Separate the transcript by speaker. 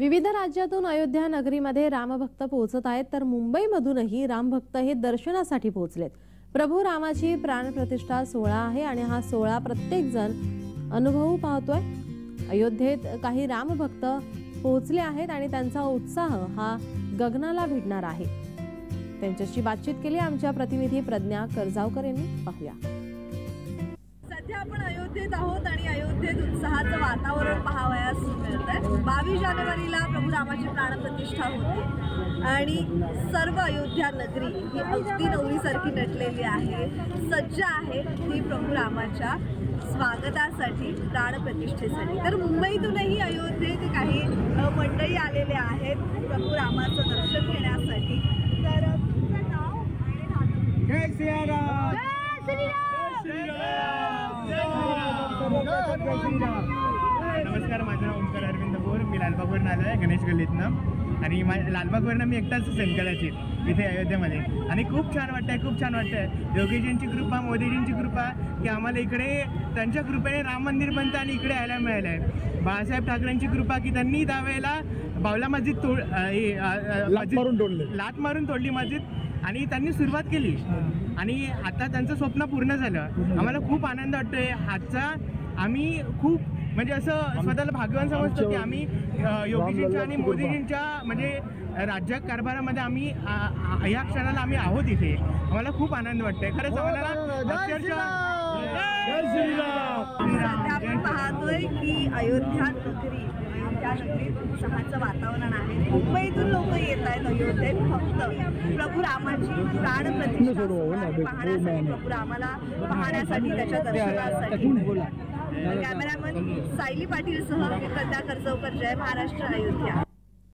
Speaker 1: विविध राज्यातून अयोध्या नगरीमध्ये रामभक्त पोहोचत आहेत, तर मुंबईमधूनही रामभक्त हे दर्शनासाठी पोहोचलेत। प्रभू रामाची प्राणप्रतिष्ठा सोहळा आहे आणि हा सोहळा प्रत्येक जण अनुभवू पाहतोय। अयोध्येत काही रामभक्त पोहोचले आहेत आणि त्यांचा उत्साह हा गगनाला भिडणार आहे। त्यांच्याशी बातचीत केली आमच्या प्रतिनिधी प्रज्ञा करजावकर यांनी। पाहूया।
Speaker 2: सध्या आपण अयोध्येत आहोत आणि अयोध्येत उत्साहाचं वातावरण पाहावयास मिळतंय। 22 जानेवारीला प्रभू रामाची प्राणप्रतिष्ठा होती आणि सर्व अयोध्या नगरी ही अगदी नवरीसारखी नटलेली आहे, सज्ज आहे ती प्रभू रामाच्या स्वागतासाठी, प्राणप्रतिष्ठेसाठी। तर मुंबईतूनही अयोध्येत काही मंडळी आलेले आहेत प्रभू रामाचं दर्शन घेण्यासाठी। तर तुमचं नाव आणि नाव?
Speaker 3: जय सियाराम। नमस्कार, माझं नाव ओंकार अरविंद बोर। मी लालबागवरून आलो आहे, गणेश गल्लीतनं। आणि लालबागवरनं मी एकटाच असेल कदाचित इथे अयोध्येमध्ये। आणि खूप छान वाटतंय योगीजींची कृपा, मोदीजींची कृपा की आम्हाला इकडे त्यांच्या कृपेने राम मंदिर बनतं आणि इकडे यायला मिळालं आहे। बाळासाहेब ठाकरेंची कृपा की त्यांनी त्यावेळेला बावला मस्जिद लात मारून तोडली मस्जिद आणि त्यांनी सुरुवात केली आणि आता त्यांचं स्वप्न पूर्ण झालं। आम्हाला खूप आनंद वाटतोय आजचा। आम्ही खूप म्हणजे असं स्वतःला भाग्यवान समजतो की आम्ही योगीजींच्या आणि मोदीजींच्या म्हणजे राज्य कारभारामध्ये आम्ही या क्षणाला आम्ही आहोत इथे। आम्हाला खूप आनंद वाटतोय खरंच।
Speaker 2: आपण पाहतोय की अयोध्या नगरीत उत्साहाचं वातावरण आहे। मुंबईतून लोक येत आहेत अयोध्येत फक्त प्रभू रामाची प्राणप्रतिष्ठा पाहण्यासाठी, प्रभू रामाला पाहण्यासाठी, त्याच्या दर्शनासाठी। कॅमेरामन सायली पाटील सह प्रज्ञा करजावकर, जय महाराष्ट्र, अयोध्या।